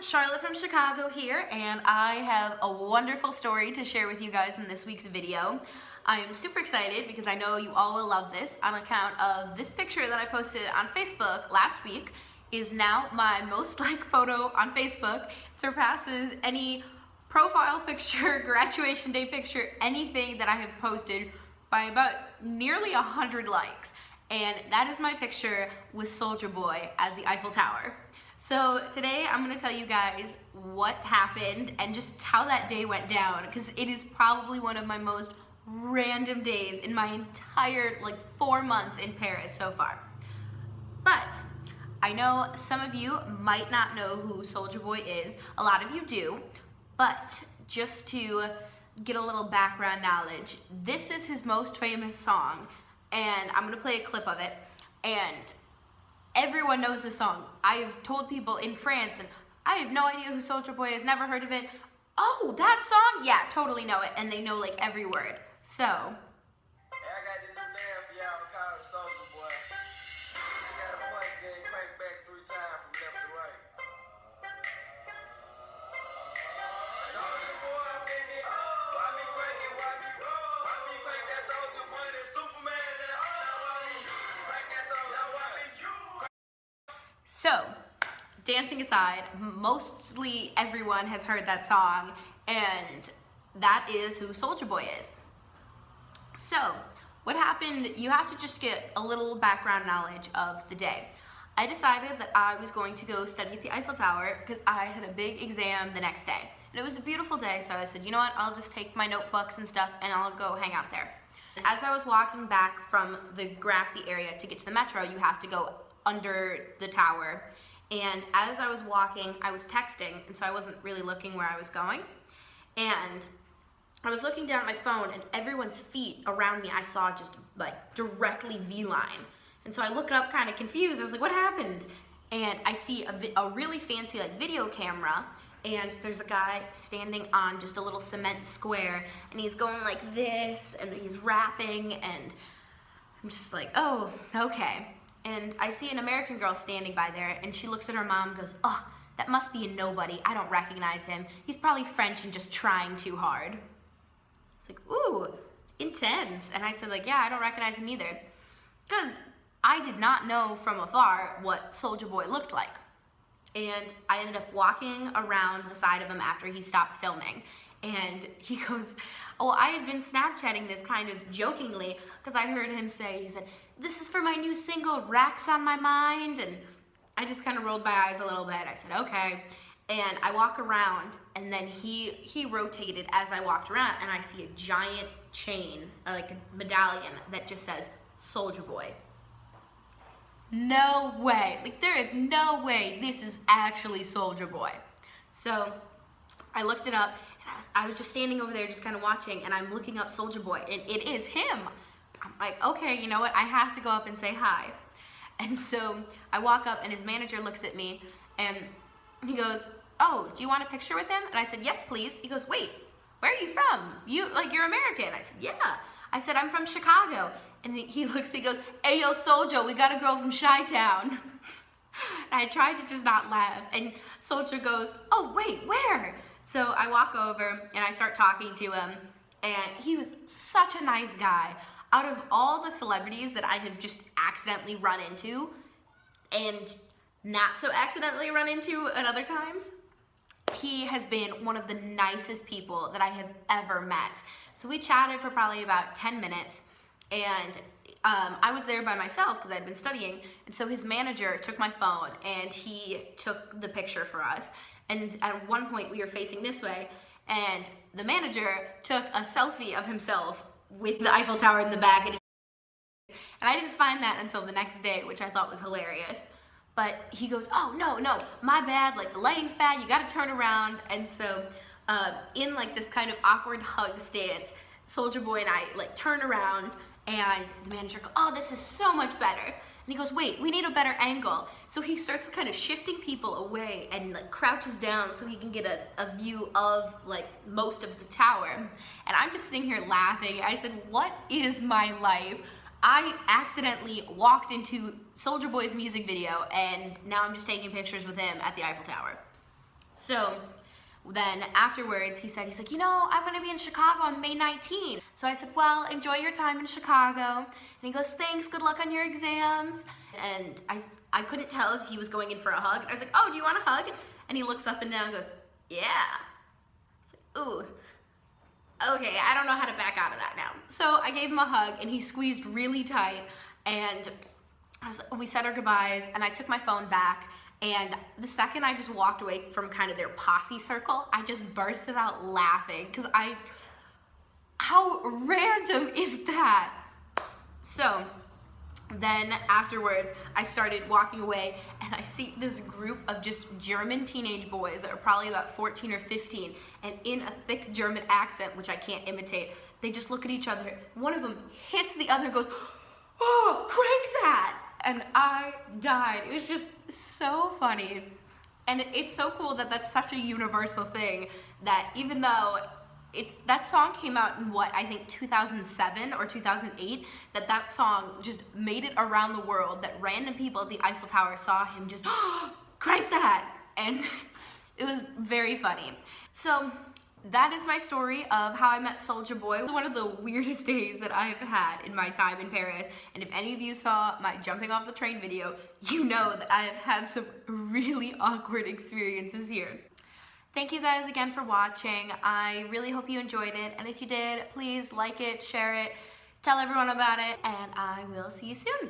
Charlotte from Chicago here, and I have a wonderful story to share with you guys in this week's video. I am super excited because I know you all will love this on account of this picture that I posted on Facebook last week is now my most liked photo on Facebook. It surpasses any profile picture, graduation day picture, anything that I have posted by about nearly 100 likes. And that is my picture with Soulja Boy at the Eiffel Tower. So today I'm going to tell you guys what happened and just how that day went down, because it is probably one of my most random days in my entire 4 months in Paris so far. But I know some of you might not know who Soulja Boy is. A lot of you do, but just to get a little background knowledge, this is his most famous song, and I'm going to play a clip of it. And everyone knows the song. I've told people in France, and I have no idea who Soulja Boy is, never heard of it. Oh, that song? Yeah, totally know it, and they know every word. So. Hey, I got this new dance for y'all called Soulja Boy. You got a point game, crank back 3 times from left to right. Soulja Boy, I'm in it. Why me crank it? Why me crank that Soulja Boy? That Superman, that why me crank that Soulja Boy? Why me you? So, dancing aside, mostly everyone has heard that song, and that is who Soulja Boy is. So, what happened, you have to just get a little background knowledge of the day. I decided that I was going to go study at the Eiffel Tower because I had a big exam the next day. And it was a beautiful day, so I said, you know what, I'll just take my notebooks and stuff and I'll go hang out there. As I was walking back from the grassy area to get to the metro, you have to go under the tower. And as I was walking, I was texting, and so I wasn't really looking where I was going. And I was looking down at my phone, and everyone's feet around me I saw just directly V-line. And so I look up kind of confused. I was like, what happened? And I see a really fancy video camera, and there's a guy standing on just a little cement square, and he's going like this, and he's rapping, and I'm just like, oh, okay. And I see an American girl standing by there, and she looks at her mom and goes, oh, that must be a nobody. I don't recognize him. He's probably French and just trying too hard. It's like, ooh, intense. And I said, yeah, I don't recognize him either. Because I did not know from afar what Soulja Boy looked like. And I ended up walking around the side of him after he stopped filming. And he goes, oh, I had been Snapchatting this kind of jokingly because I heard him say, he said, this is for my new single, Racks on My Mind. And I just kind of rolled my eyes a little bit. I said, okay. And I walk around, and then he rotated as I walked around, and I see a giant chain, like a medallion that just says Soulja Boy. No way. There is no way this is actually Soulja Boy. So I looked it up, and I was just standing over there just kind of watching, and I'm looking up Soulja Boy, and it is him. I'm like, okay, you know what? I have to go up and say hi. And so I walk up, and his manager looks at me, and he goes, oh, do you want a picture with him? And I said, yes, please. He goes, wait, where are you from? You're American. I said, yeah. I said, I'm from Chicago. And he looks, he goes, hey, yo, Soulja, we got a girl from Chi-Town. And I tried to just not laugh. And Soulja goes, oh, wait, where? So I walk over, and I start talking to him. And he was such a nice guy. Out of all the celebrities that I have just accidentally run into, and not so accidentally run into at other times, he has been one of the nicest people that I have ever met. So we chatted for probably about 10 minutes, and I was there by myself because I'd been studying, and so his manager took my phone, and he took the picture for us. And at one point, we were facing this way, and the manager took a selfie of himself with the Eiffel Tower in the back. And I didn't find that until the next day, which I thought was hilarious. But he goes, oh, no, my bad, the lighting's bad, you gotta turn around. And so in this kind of awkward hug stance, Soulja Boy and I turn around, and the manager goes, oh, this is so much better. And he goes, wait, we need a better angle. So he starts kind of shifting people away and crouches down so he can get a view of most of the tower. And I'm just sitting here laughing. I said, what is my life? I accidentally walked into Soulja Boy's music video, and now I'm just taking pictures with him at the Eiffel Tower. So then afterwards, he's like, you know, I'm gonna be in Chicago on May 19th. So I said, well, enjoy your time in Chicago. And he goes, thanks, good luck on your exams. And I couldn't tell if he was going in for a hug. I was like, oh, do you want a hug? And he looks up and down and goes, yeah. I was like, ooh, okay, I don't know how to back out of that now. So I gave him a hug and he squeezed really tight, and we said our goodbyes, and I took my phone back, and the second I just walked away from kind of their posse circle, I just bursted out laughing, because how random is that? So then afterwards, I started walking away, and I see this group of just German teenage boys that are probably about 14 or 15, and in a thick German accent, which I can't imitate, they just look at each other. One of them hits the other and goes, oh, crank that! And I died. It was just so funny. And it's so cool that that's such a universal thing, that even though that song came out in what, I think 2007 or 2008, that song just made it around the world, that random people at the Eiffel Tower saw him just, oh, crank that! And it was very funny. So that is my story of how I met Soulja Boy. It was one of the weirdest days that I've had in my time in Paris. And if any of you saw my jumping off the train video, you know that I have had some really awkward experiences here. Thank you guys again for watching. I really hope you enjoyed it. And if you did, please like it, share it, tell everyone about it, and I will see you soon.